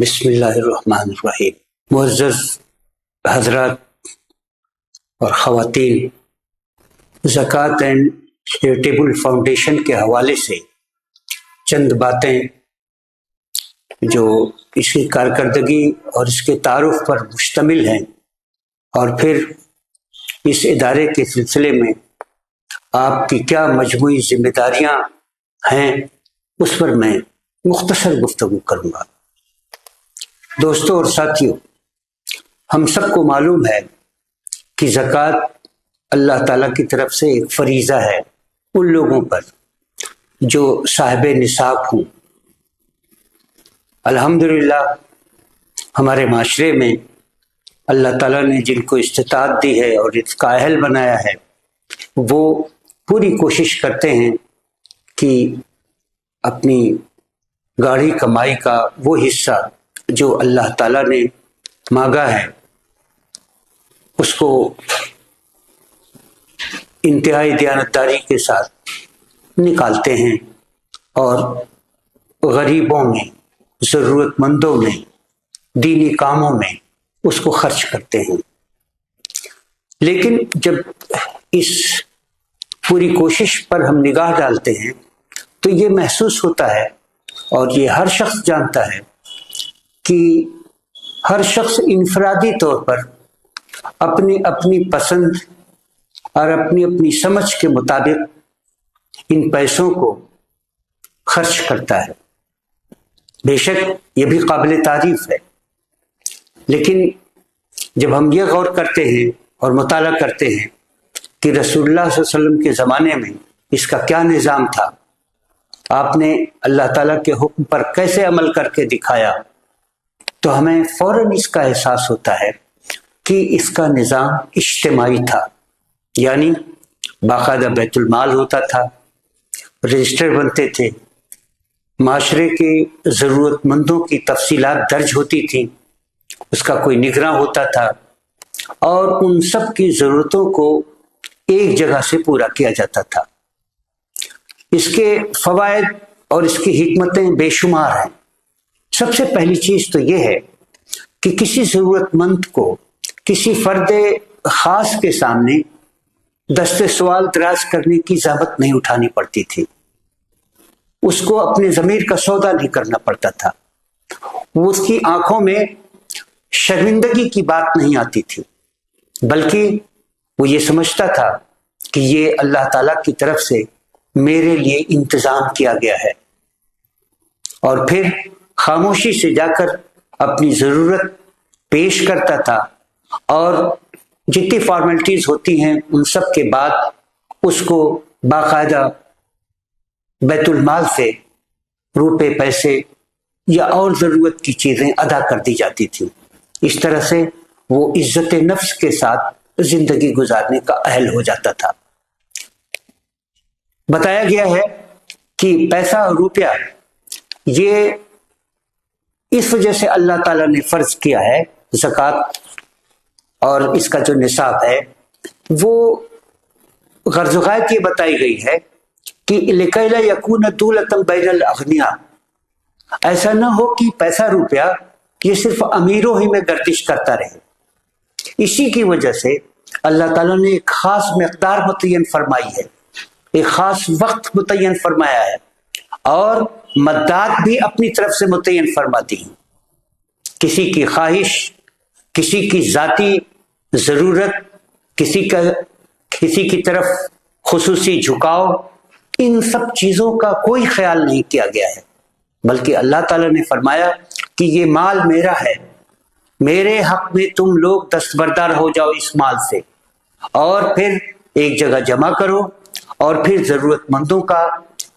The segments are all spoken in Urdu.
بسم اللہ الرحمن الرحیم۔ معزز حضرات اور خواتین، زکوٰۃ اینڈ چیریٹیبل فاؤنڈیشن کے حوالے سے چند باتیں جو اس کی کارکردگی اور اس کے تعارف پر مشتمل ہیں، اور پھر اس ادارے کے سلسلے میں آپ کی کیا مجموعی ذمہ داریاں ہیں، اس پر میں مختصر گفتگو کروں گا۔ دوستوں اور ساتھیوں، ہم سب کو معلوم ہے کہ زکوٰۃ اللہ تعالیٰ کی طرف سے ایک فریضہ ہے ان لوگوں پر جو صاحب نصاب ہوں۔ الحمدللہ ہمارے معاشرے میں اللہ تعالیٰ نے جن کو استطاعت دی ہے اور اس کا اہل بنایا ہے، وہ پوری کوشش کرتے ہیں کہ اپنی گاڑی کمائی کا وہ حصہ جو اللہ تعالیٰ نے مانگا ہے اس کو انتہائی دیانتداری کے ساتھ نکالتے ہیں اور غریبوں میں، ضرورت مندوں میں، دینی کاموں میں اس کو خرچ کرتے ہیں۔ لیکن جب اس پوری کوشش پر ہم نگاہ ڈالتے ہیں تو یہ محسوس ہوتا ہے، اور یہ ہر شخص جانتا ہے کہ ہر شخص انفرادی طور پر اپنی اپنی پسند اور اپنی اپنی سمجھ کے مطابق ان پیسوں کو خرچ کرتا ہے۔ بے شک یہ بھی قابل تعریف ہے، لیکن جب ہم یہ غور کرتے ہیں اور مطالعہ کرتے ہیں کہ رسول اللہ صلی اللہ علیہ وسلم کے زمانے میں اس کا کیا نظام تھا، آپ نے اللہ تعالیٰ کے حکم پر کیسے عمل کر کے دکھایا، تو ہمیں فوراً اس کا احساس ہوتا ہے کہ اس کا نظام اجتماعی تھا، یعنی باقاعدہ بیت المال ہوتا تھا، رجسٹر بنتے تھے، معاشرے کے ضرورت مندوں کی تفصیلات درج ہوتی تھیں، اس کا کوئی نگراں ہوتا تھا، اور ان سب کی ضرورتوں کو ایک جگہ سے پورا کیا جاتا تھا۔ اس کے فوائد اور اس کی حکمتیں بے شمار ہیں۔ سب سے پہلی چیز تو یہ ہے کہ کسی ضرورت مند کو کسی فرد خاص کے سامنے دست سوال دراز کرنے کی زحمت نہیں اٹھانی پڑتی تھی، اس کو اپنے ضمیر کا سودا نہیں کرنا پڑتا تھا، وہ اس کی آنکھوں میں شرمندگی کی بات نہیں آتی تھی، بلکہ وہ یہ سمجھتا تھا کہ یہ اللہ تعالیٰ کی طرف سے میرے لیے انتظام کیا گیا ہے، اور پھر خاموشی سے جا کر اپنی ضرورت پیش کرتا تھا، اور جتنی فارمیلٹیز ہوتی ہیں ان سب کے بعد اس کو باقاعدہ بیت المال سے روپے، پیسے یا اور ضرورت کی چیزیں ادا کر دی جاتی تھیں۔ اس طرح سے وہ عزت نفس کے ساتھ زندگی گزارنے کا اہل ہو جاتا تھا۔ بتایا گیا ہے کہ پیسہ اور روپیہ یہ اس وجہ سے اللہ تعالیٰ نے فرض کیا ہے، زکوٰۃ اور اس کا جو نصاب ہے وہ غرض و غایت یہ بتائی گئی ہے کہ لِكَيْ لَا يَكُونَ دُولَةً بَيْنَ الْأَغْنِيَاءِ، ایسا نہ ہو کہ پیسہ روپیہ یہ صرف امیروں ہی میں گردش کرتا رہے۔ اسی کی وجہ سے اللہ تعالیٰ نے ایک خاص مقدار متعین فرمائی ہے، ایک خاص وقت متعین فرمایا ہے، اور مدات بھی اپنی طرف سے متعین فرماتی ہیں۔ کسی کی خواہش، کسی کی ذاتی ضرورت، کسی کی طرف خصوصی جھکاؤ، ان سب چیزوں کا کوئی خیال نہیں کیا گیا ہے، بلکہ اللہ تعالیٰ نے فرمایا کہ یہ مال میرا ہے، میرے حق میں تم لوگ دستبردار ہو جاؤ اس مال سے، اور پھر ایک جگہ جمع کرو، اور پھر ضرورت مندوں کا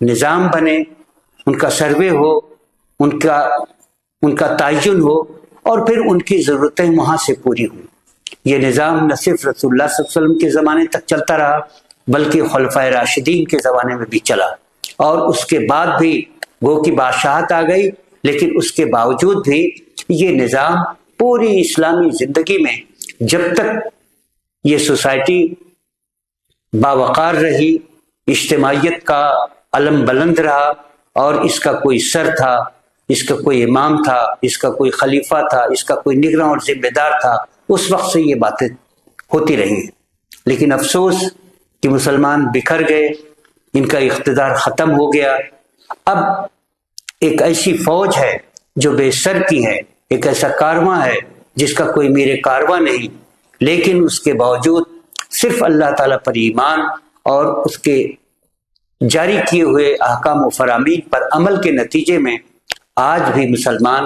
نظام بنے، ان کا سروے ہو، ان کا تعین ہو، اور پھر ان کی ضرورتیں وہاں سے پوری ہوں۔ یہ نظام نہ صرف رسول اللہ صلی اللہ علیہ وسلم کے زمانے تک چلتا رہا، بلکہ خلفائے راشدین کے زمانے میں بھی چلا، اور اس کے بعد بھی وہ کی بادشاہت آ گئی، لیکن اس کے باوجود بھی یہ نظام پوری اسلامی زندگی میں جب تک یہ سوسائٹی باوقار رہی، اجتماعیت کا علم بلند رہا، اور اس کا کوئی سر تھا، اس کا کوئی امام تھا، اس کا کوئی خلیفہ تھا، اس کا کوئی نگراں اور ذمہ دار تھا، اس وقت سے یہ باتیں ہوتی رہی ہیں۔ لیکن افسوس کہ مسلمان بکھر گئے، ان کا اقتدار ختم ہو گیا۔ اب ایک ایسی فوج ہے جو بے سر کی ہے، ایک ایسا کارواں ہے جس کا کوئی میرے کارواں نہیں، لیکن اس کے باوجود صرف اللہ تعالیٰ پر ایمان اور اس کے جاری کیے ہوئے احکام و فرامین پر عمل کے نتیجے میں آج بھی مسلمان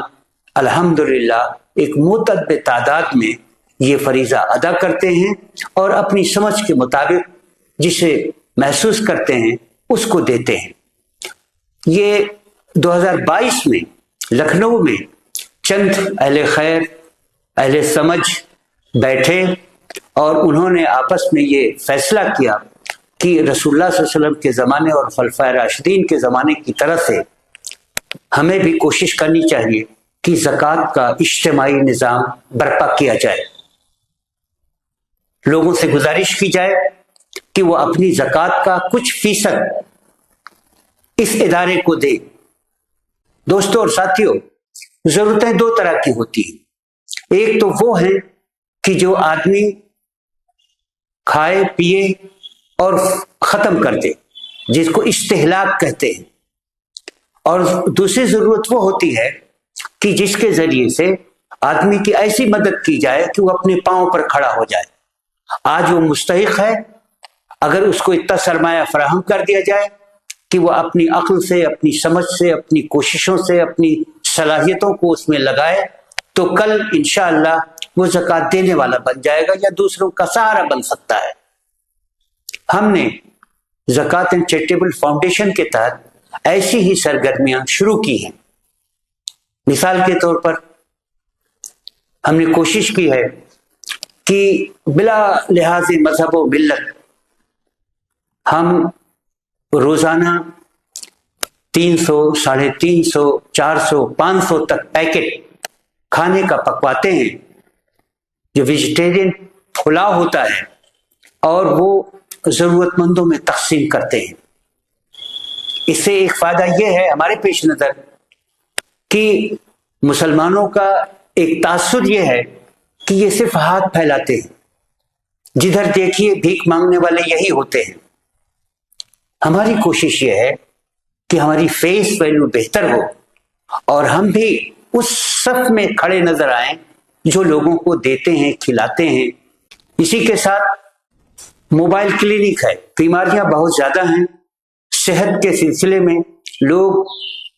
الحمدللہ ایک معتدل تعداد میں یہ فریضہ ادا کرتے ہیں اور اپنی سمجھ کے مطابق جسے محسوس کرتے ہیں اس کو دیتے ہیں۔ یہ 2022 میں لکھنؤ میں چند اہل خیر، اہل سمجھ بیٹھے اور انہوں نے آپس میں یہ فیصلہ کیا کہ رسول اللہ صلی اللہ علیہ وسلم کے زمانے اور خلفائے راشدین کے زمانے کی طرح سے ہمیں بھی کوشش کرنی چاہیے کہ زکوٰۃ کا اجتماعی نظام برپا کیا جائے۔ لوگوں سے گزارش کی جائے کہ وہ اپنی زکوٰۃ کا کچھ فیصد اس ادارے کو دے۔ دوستوں اور ساتھیوں، ضرورتیں دو طرح کی ہوتی ہیں۔ ایک تو وہ ہے کہ جو آدمی کھائے پیے اور ختم کر دے، جس کو استہلاک کہتے ہیں، اور دوسری ضرورت وہ ہوتی ہے کہ جس کے ذریعے سے آدمی کی ایسی مدد کی جائے کہ وہ اپنے پاؤں پر کھڑا ہو جائے۔ آج وہ مستحق ہے، اگر اس کو اتنا سرمایہ فراہم کر دیا جائے کہ وہ اپنی عقل سے، اپنی سمجھ سے، اپنی کوششوں سے، اپنی صلاحیتوں کو اس میں لگائے تو کل انشاءاللہ وہ زکوٰۃ دینے والا بن جائے گا یا دوسروں کا سہارا بن سکتا ہے۔ ہم نے زکوٰۃ اینڈ چیریٹیبل فاؤنڈیشن کے تحت ایسی ہی سرگرمیاں شروع کی ہیں۔ مثال کے طور پر ہم نے کوشش کی ہے کہ بلا لحاظ مذہب و ملت ہم روزانہ 300، 350، 400، 500 تک پیکٹ کھانے کا پکواتے ہیں جو ویجیٹیرین پلاؤ ہوتا ہے، اور وہ ضرورت مندوں میں تقسیم کرتے ہیں۔ اس سے ایک فائدہ یہ ہے ہمارے پیش نظر کہ مسلمانوں کا ایک تاثر یہ ہے کہ یہ صرف ہاتھ پھیلاتے ہیں، جدھر دیکھیے بھیک مانگنے والے یہی ہوتے ہیں۔ ہماری کوشش یہ ہے کہ ہماری فیس ویلیو بہتر ہو اور ہم بھی اس صف میں کھڑے نظر آئیں جو لوگوں کو دیتے ہیں، کھلاتے ہیں۔ اسی کے ساتھ موبائل کلینک ہے۔ بیماریاں بہت زیادہ ہیں، صحت کے سلسلے میں لوگ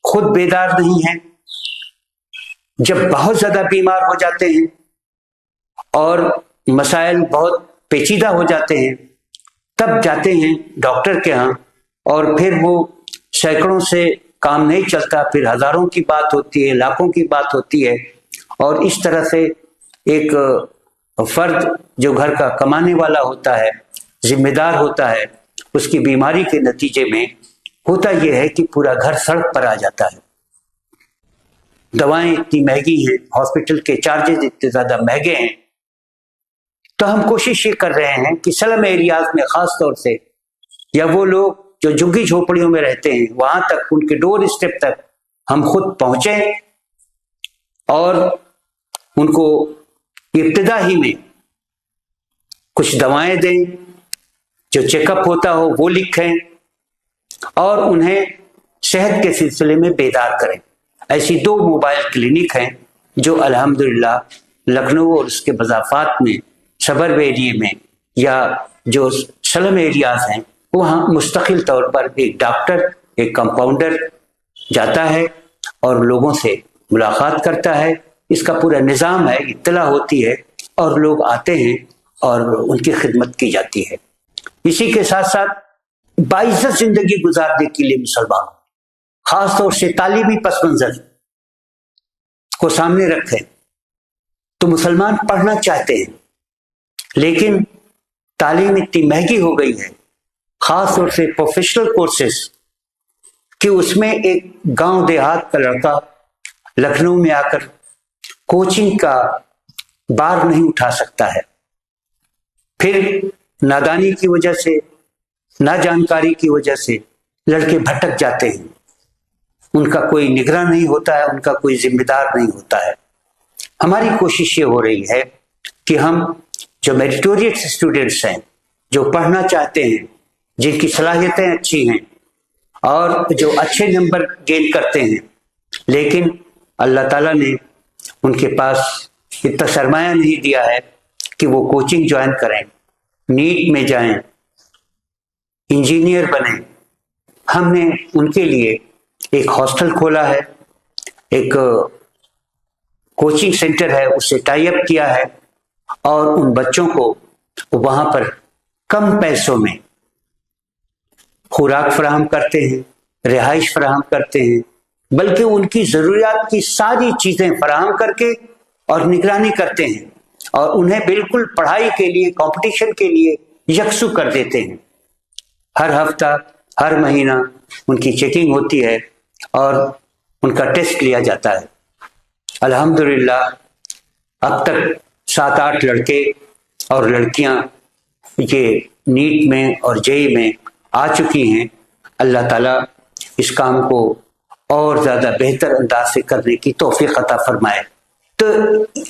خود بیدار نہیں ہیں۔ جب بہت زیادہ بیمار ہو جاتے ہیں اور مسائل بہت پیچیدہ ہو جاتے ہیں تب جاتے ہیں ڈاکٹر کے ہاں، اور پھر وہ سینکڑوں سے کام نہیں چلتا، پھر ہزاروں کی بات ہوتی ہے، لاکھوں کی بات ہوتی ہے، اور اس طرح سے ایک فرد جو گھر کا کمانے والا ہوتا ہے، ذمہ دار ہوتا ہے، اس کی بیماری کے نتیجے میں ہوتا یہ ہے کہ پورا گھر سڑک پر آ جاتا ہے۔ دوائیں اتنی مہنگی ہیں، ہاسپٹل کے چارجز اتنے زیادہ مہنگے ہیں، تو ہم کوشش یہ کر رہے ہیں کہ سلم ایریاز میں خاص طور سے، یا وہ لوگ جو جھگی جھوپڑیوں میں رہتے ہیں، وہاں تک، ان کے ڈور اسٹیپ تک ہم خود پہنچیں اور ان کو ابتدا ہی میں کچھ دوائیں دیں، جو چیک اپ ہوتا ہو وہ لکھیں، اور انہیں صحت کے سلسلے میں بیدار کریں۔ ایسی 2 موبائل کلینک ہیں جو الحمدللہ لکھنؤ اور اس کے مضافات میں، سبرب ایریے میں یا جو سلم ایریاز ہیں، وہاں مستقل طور پر ایک ڈاکٹر، ایک کمپاؤنڈر جاتا ہے اور لوگوں سے ملاقات کرتا ہے۔ اس کا پورا نظام ہے، اطلاع ہوتی ہے اور لوگ آتے ہیں اور ان کی خدمت کی جاتی ہے۔ اسی کے ساتھ ساتھ باعزت زندگی گزارنے کے لیے مسلمانوں، خاص طور سے تعلیمی پس منظر کو سامنے رکھیں تو مسلمان پڑھنا چاہتے ہیں، لیکن تعلیم اتنی مہنگی ہو گئی ہے، خاص طور سے پروفیشنل کورسز، کہ اس میں ایک گاؤں دیہات کا لڑکا لکھنؤ میں آ کر کوچنگ کا بار نہیں اٹھا سکتا ہے۔ پھر نادانی کی وجہ سے، ناجانکاری کی وجہ سے لڑکے بھٹک جاتے ہیں، ان کا کوئی نگراں نہیں ہوتا ہے، ان کا کوئی ذمہ دار نہیں ہوتا ہے۔ ہماری کوشش یہ ہو رہی ہے کہ ہم جو میریٹوریٹ اسٹوڈنٹس ہیں، جو پڑھنا چاہتے ہیں، جن کی صلاحیتیں اچھی ہیں اور جو اچھے نمبر گین کرتے ہیں، لیکن اللہ تعالیٰ نے ان کے پاس اتنا سرمایہ نہیں دیا ہے کہ وہ کوچنگ جوائن کریں، نیٹ میں جائیں، انجینئر بنیں۔ ہم نے ان کے لیے ایک ہاسٹل کھولا ہے، ایک کوچنگ سینٹر ہے، اس سے ٹائی اپ کیا ہے، اور ان بچوں کو وہاں پر کم پیسوں میں خوراک فراہم کرتے ہیں، رہائش فراہم کرتے ہیں، بلکہ ان کی ضروریات کی ساری چیزیں فراہم کر کے اور نگرانی کرتے ہیں، اور انہیں بالکل پڑھائی کے لیے، کمپٹیشن کے لیے یکسو کر دیتے ہیں۔ ہر ہفتہ، ہر مہینہ ان کی چیکنگ ہوتی ہے اور ان کا ٹیسٹ لیا جاتا ہے۔ الحمدللہ اب تک 7-8 لڑکے اور لڑکیاں یہ نیٹ میں اور JEE میں آ چکی ہیں۔ اللہ تعالیٰ اس کام کو اور زیادہ بہتر انداز سے کرنے کی توفیق عطا فرمائے۔ تو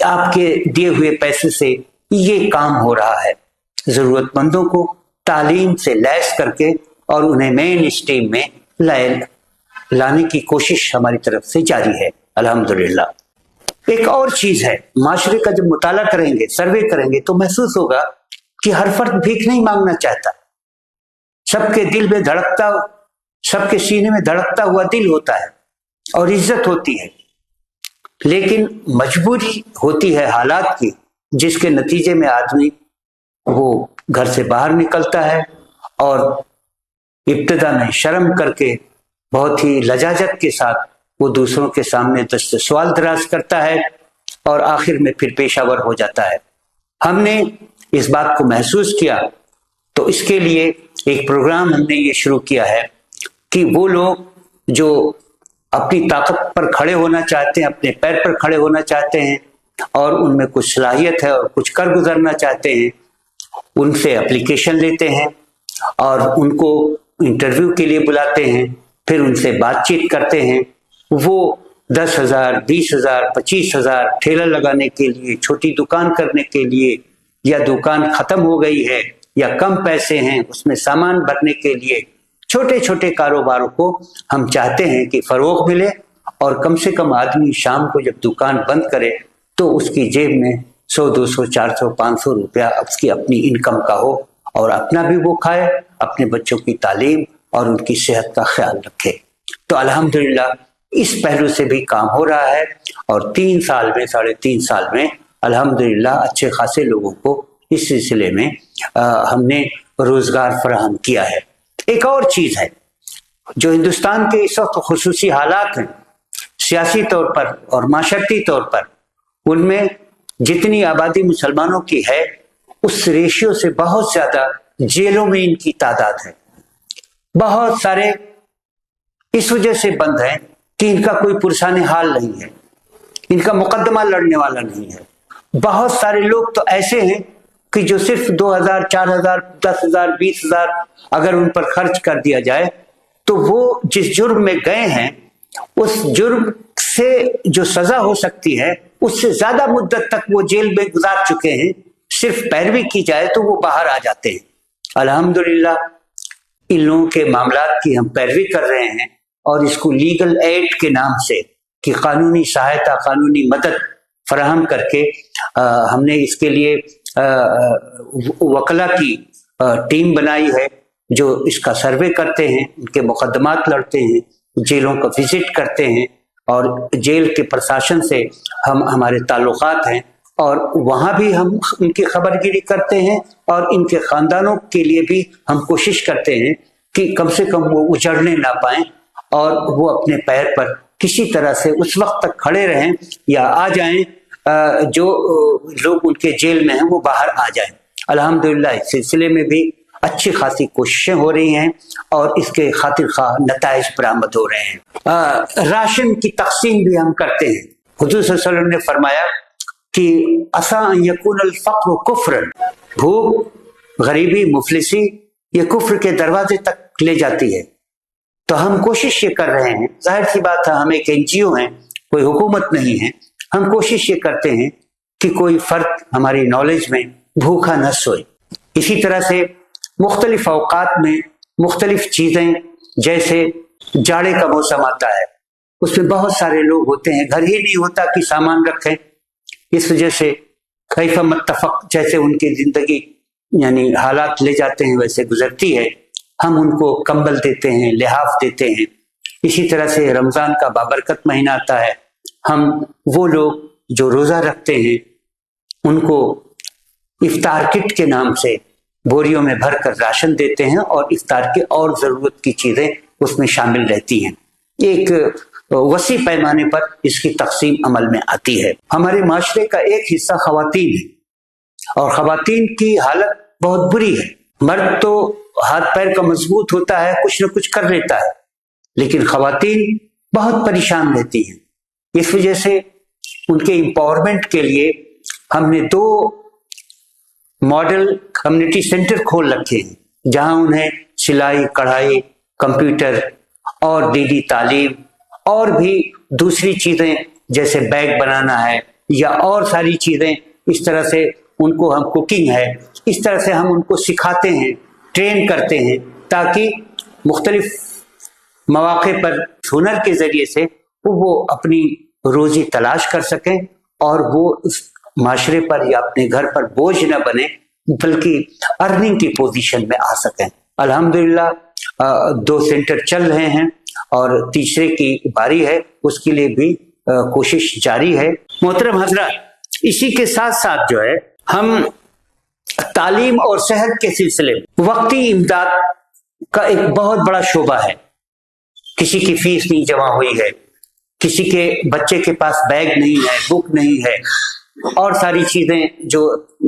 آپ کے دیے ہوئے پیسے سے یہ کام ہو رہا ہے، ضرورت مندوں کو تعلیم سے لیس کر کے اور انہیں مین اسٹریم میں لانے کی کوشش ہماری طرف سے جاری ہے الحمدللہ۔ ایک اور چیز ہے، معاشرے کا جب مطالعہ کریں گے، سروے کریں گے، تو محسوس ہوگا کہ ہر فرد بھیک نہیں مانگنا چاہتا۔ سب کے دل میں دھڑکتا، سب کے سینے میں دھڑکتا ہوا دل ہوتا ہے اور عزت ہوتی ہے، لیکن مجبوری ہوتی ہے حالات کی، جس کے نتیجے میں آدمی وہ گھر سے باہر نکلتا ہے اور ابتدا میں شرم کر کے بہت ہی لجاجت کے ساتھ وہ دوسروں کے سامنے دست سوال دراز کرتا ہے اور آخر میں پھر پیشہ ور ہو جاتا ہے۔ ہم نے اس بات کو محسوس کیا تو اس کے لیے ایک پروگرام ہم نے یہ شروع کیا ہے کہ وہ لوگ جو اپنی طاقت پر کھڑے ہونا چاہتے ہیں، اپنے پیر پر کھڑے ہونا چاہتے ہیں اور ان میں کچھ صلاحیت ہے اور کچھ کر گزرنا چاہتے ہیں، ان سے اپلیکیشن لیتے ہیں اور ان کو انٹرویو کے لیے بلاتے ہیں، پھر ان سے بات چیت کرتے ہیں۔ وہ 10,000 20,000 25,000 ٹھیلا لگانے کے لیے، چھوٹی دکان کرنے کے لیے، یا دکان ختم ہو گئی ہے یا کم پیسے ہیں اس میں سامان بھرنے کے لیے، چھوٹے چھوٹے کاروباروں کو ہم چاہتے ہیں کہ فروغ ملے، اور کم سے کم آدمی شام کو جب دکان بند کرے تو اس کی جیب میں 100 200 400 500 روپیہ اس کی اپنی انکم کا ہو، اور اپنا بھی وہ کھائے، اپنے بچوں کی تعلیم اور ان کی صحت کا خیال رکھے۔ تو الحمدللہ اس پہلو سے بھی کام ہو رہا ہے، اور 3 سال میں 3.5 سال میں الحمدللہ اچھے خاصے لوگوں کو اس سلسلے میں ہم نے روزگار فراہم کیا ہے۔ ایک اور چیز ہے جو ہندوستان کے اس وقت خصوصی حالات ہیں سیاسی طور پر اور معاشرتی طور پر، ان میں جتنی آبادی مسلمانوں کی ہے اس ریشیو سے بہت زیادہ جیلوں میں ان کی تعداد ہے۔ بہت سارے اس وجہ سے بند ہیں کہ ان کا کوئی پرسان حال نہیں ہے، ان کا مقدمہ لڑنے والا نہیں ہے۔ بہت سارے لوگ تو ایسے ہیں کہ جو صرف 2,000 4,000 10,000 20,000 اگر ان پر خرچ کر دیا جائے تو وہ جس جرم میں گئے ہیں اس جرم سے جو سزا ہو سکتی ہے اس سے زیادہ مدت تک وہ جیل میں گزار چکے ہیں، صرف پیروی کی جائے تو وہ باہر آ جاتے ہیں۔ الحمدللہ ان لوگوں کے معاملات کی ہم پیروی کر رہے ہیں، اور اس کو لیگل ایڈ کے نام سے کہ قانونی سہایتا، قانونی مدد فراہم کر کے ہم نے اس کے لیے وکلا کی ٹیم بنائی ہے جو اس کا سروے کرتے ہیں، ان کے مقدمات لڑتے ہیں، جیلوں کا وزٹ کرتے ہیں، اور جیل کے پرشاسن سے ہمارے تعلقات ہیں، اور وہاں بھی ہم ان کی خبر گیری کرتے ہیں، اور ان کے خاندانوں کے لیے بھی ہم کوشش کرتے ہیں کہ کم سے کم وہ اجڑنے نہ پائیں اور وہ اپنے پیر پر کسی طرح سے اس وقت تک کھڑے رہیں یا آ جائیں جو لوگ ان کے جیل میں ہیں وہ باہر آ جائیں۔ الحمدللہ اس سلسلے میں بھی اچھی خاصی کوششیں ہو رہی ہیں اور اس کے خاطر خواہ نتائج برآمد ہو رہے ہیں۔ راشن کی تقسیم بھی ہم کرتے ہیں۔ حضور صلی اللہ علیہ وسلم نے فرمایا کہ عسیٰ ان یکون الفقر کفرا، بھوک، غریبی، مفلسی یہ کفر کے دروازے تک لے جاتی ہے، تو ہم کوشش یہ کر رہے ہیں، ظاہر سی بات ہے ہم ایک NGO ہیں، کوئی حکومت نہیں ہے، ہم کوشش یہ کرتے ہیں کہ کوئی فرد ہماری نالج میں بھوکا نہ سوئے۔ اسی طرح سے مختلف اوقات میں مختلف چیزیں، جیسے جاڑے کا موسم آتا ہے، اس میں بہت سارے لوگ ہوتے ہیں، گھر ہی نہیں ہوتا کہ سامان رکھیں، اس وجہ سے کیف متفق جیسے ان کی زندگی یعنی حالات لے جاتے ہیں ویسے گزرتی ہے، ہم ان کو کمبل دیتے ہیں، لحاف دیتے ہیں۔ اسی طرح سے رمضان کا بابرکت مہینہ آتا ہے، ہم وہ لوگ جو روزہ رکھتے ہیں ان کو افطار کٹ کے نام سے بوریوں میں بھر کر راشن دیتے ہیں، اور افطار کے اور ضرورت کی چیزیں اس میں شامل رہتی ہیں۔ ایک وسیع پیمانے پر اس کی تقسیم عمل میں آتی ہے۔ ہمارے معاشرے کا ایک حصہ خواتین ہے، اور خواتین کی حالت بہت بری ہے۔ مرد تو ہاتھ پیر کا مضبوط ہوتا ہے، کچھ نہ کچھ کر لیتا ہے، لیکن خواتین بہت پریشان رہتی ہیں۔ اس وجہ سے ان کے امپاورمنٹ کے لیے ہم نے 2 ماڈل کمیونٹی سینٹر کھول رکھے ہیں، جہاں انہیں سلائی کڑھائی، کمپیوٹر اور دینی تعلیم اور بھی دوسری چیزیں جیسے بیگ بنانا ہے یا اور ساری چیزیں، اس طرح سے ان کو ہم کوکنگ ہے، اس طرح سے ہم ان کو سکھاتے ہیں، ٹرین کرتے ہیں، تاکہ مختلف مواقع پر ہنر کے ذریعے سے وہ اپنی روزی تلاش کر سکیں، اور وہ اس معاشرے پر یا اپنے گھر پر بوجھ نہ بنے، بلکہ ارننگ کی پوزیشن میں آ سکیں۔ الحمدللہ 2 سینٹر چل رہے ہیں، اور تیسرے کی باری ہے، اس کے لیے بھی کوشش جاری ہے۔ محترم حضرات، اسی کے ساتھ ساتھ جو ہے ہم تعلیم اور صحت کے سلسلے میں وقتی امداد کا ایک بہت بڑا شعبہ ہے۔ کسی کی فیس نہیں جمع ہوئی ہے، کسی کے بچے کے پاس بیگ نہیں ہے، بک نہیں ہے، اور ساری چیزیں جو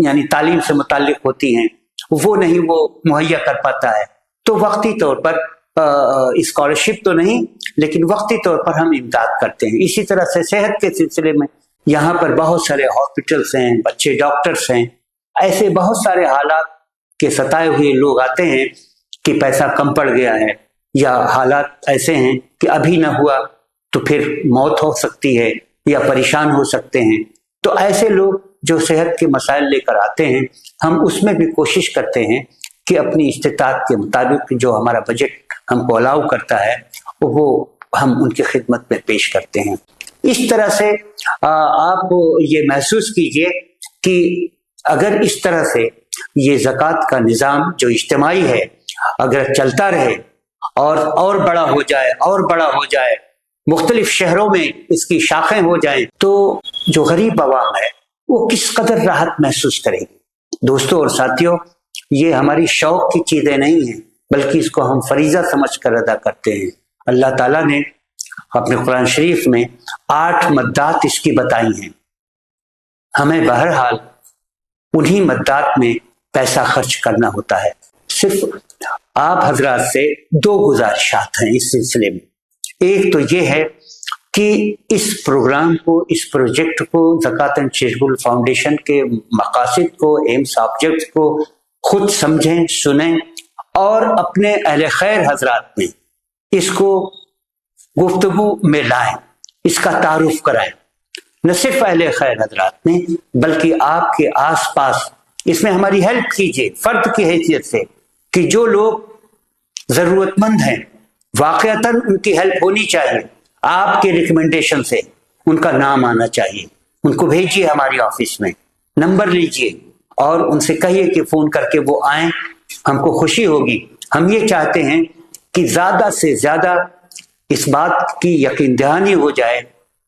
یعنی تعلیم سے متعلق ہوتی ہیں وہ نہیں وہ مہیا کر پاتا ہے، تو وقتی طور پر اسکالرشپ تو نہیں لیکن وقتی طور پر ہم امداد کرتے ہیں۔ اسی طرح سے صحت کے سلسلے میں یہاں پر بہت سارے ہاسپٹلس ہیں، بچے ڈاکٹرس ہیں، ایسے بہت سارے حالات کے ستائے ہوئے لوگ آتے ہیں کہ پیسہ کم پڑ گیا ہے، یا حالات ایسے ہیں کہ ابھی نہ ہوا تو پھر موت ہو سکتی ہے یا پریشان ہو سکتے ہیں۔ تو ایسے لوگ جو صحت کے مسائل لے کر آتے ہیں، ہم اس میں بھی کوشش کرتے ہیں کہ اپنی استطاعت کے مطابق جو ہمارا بجٹ ہم کو الاؤ کرتا ہے وہ ہم ان کی خدمت میں پیش کرتے ہیں۔ اس طرح سے آپ یہ محسوس کیجئے کہ اگر اس طرح سے یہ زکوٰۃ کا نظام جو اجتماعی ہے اگر چلتا رہے اور بڑا ہو جائے اور بڑا ہو جائے، مختلف شہروں میں اس کی شاخیں ہو جائیں، تو جو غریب عوام ہے وہ کس قدر راحت محسوس کرے گی۔ دوستوں اور ساتھیوں، یہ ہماری شوق کی چیزیں نہیں ہیں، بلکہ اس کو ہم فریضہ سمجھ کر ادا کرتے ہیں۔ اللہ تعالیٰ نے اپنے قرآن شریف میں 8 مدات اس کی بتائی ہیں۔ ہمیں بہرحال انہی مدات میں پیسہ خرچ کرنا ہوتا ہے۔ صرف آپ حضرات سے 2 گزارشات ہیں اس سلسلے میں۔ ایک تو یہ ہے کہ اس پروگرام کو، اس پروجیکٹ کو، زکوٰۃ اینڈ چیریٹیبل فاؤنڈیشن کے مقاصد کو، ایمس آبجیکٹس کو خود سمجھیں، سنیں، اور اپنے اہل خیر حضرات میں اس کو گفتگو میں لائیں، اس کا تعارف کرائیں۔ نہ صرف اہل خیر حضرات میں بلکہ آپ کے آس پاس اس میں ہماری ہیلپ کیجیے، فرد کی حیثیت سے، کہ جو لوگ ضرورت مند ہیں واقعتاً ان کی ہیلپ ہونی چاہیے۔ آپ کے ریکمنڈیشن سے ان کا نام آنا چاہیے، ان کو بھیجیے ہماری آفس میں، نمبر لیجیے اور ان سے کہیے کہ فون کر کے وہ آئیں، ہم کو خوشی ہوگی۔ ہم یہ چاہتے ہیں کہ زیادہ سے زیادہ اس بات کی یقین دہانی ہو جائے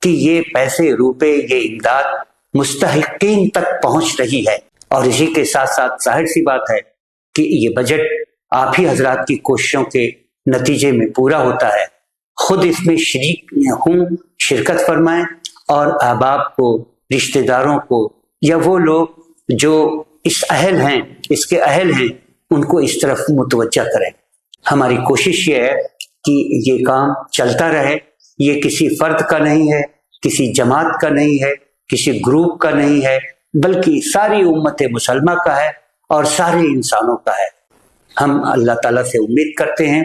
کہ یہ پیسے، روپے، یہ امداد مستحقین تک پہنچ رہی ہے، اور اسی کے ساتھ ساتھ ظاہر سی بات ہے کہ یہ بجٹ آپ ہی حضرات کی کوششوں کے نتیجے میں پورا ہوتا ہے۔ خود اس میں شریک ہوں، شرکت فرمائیں، اور احباب کو، رشتہ داروں کو، یا وہ لوگ جو اس کے اہل ہیں ان کو اس طرف متوجہ کریں۔ ہماری کوشش یہ ہے کہ یہ کام چلتا رہے۔ یہ کسی فرد کا نہیں ہے، کسی جماعت کا نہیں ہے، کسی گروپ کا نہیں ہے، بلکہ ساری امت مسلمہ کا ہے اور سارے انسانوں کا ہے۔ ہم اللہ تعالیٰ سے امید کرتے ہیں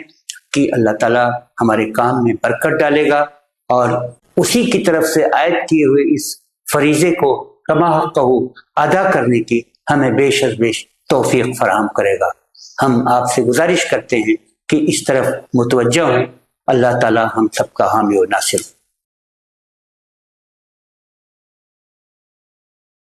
کہ اللہ تعالیٰ ہمارے کام میں برکت ڈالے گا اور اسی کی طرف سے عائد کیے ہوئے اس فریضے کو کما حقہ ادا کرنے کی ہمیں بیش از بیش توفیق فراہم کرے گا۔ ہم آپ سے گزارش کرتے ہیں کہ اس طرف متوجہ ہوں۔ اللہ تعالیٰ ہم سب کا حامی و ناصر۔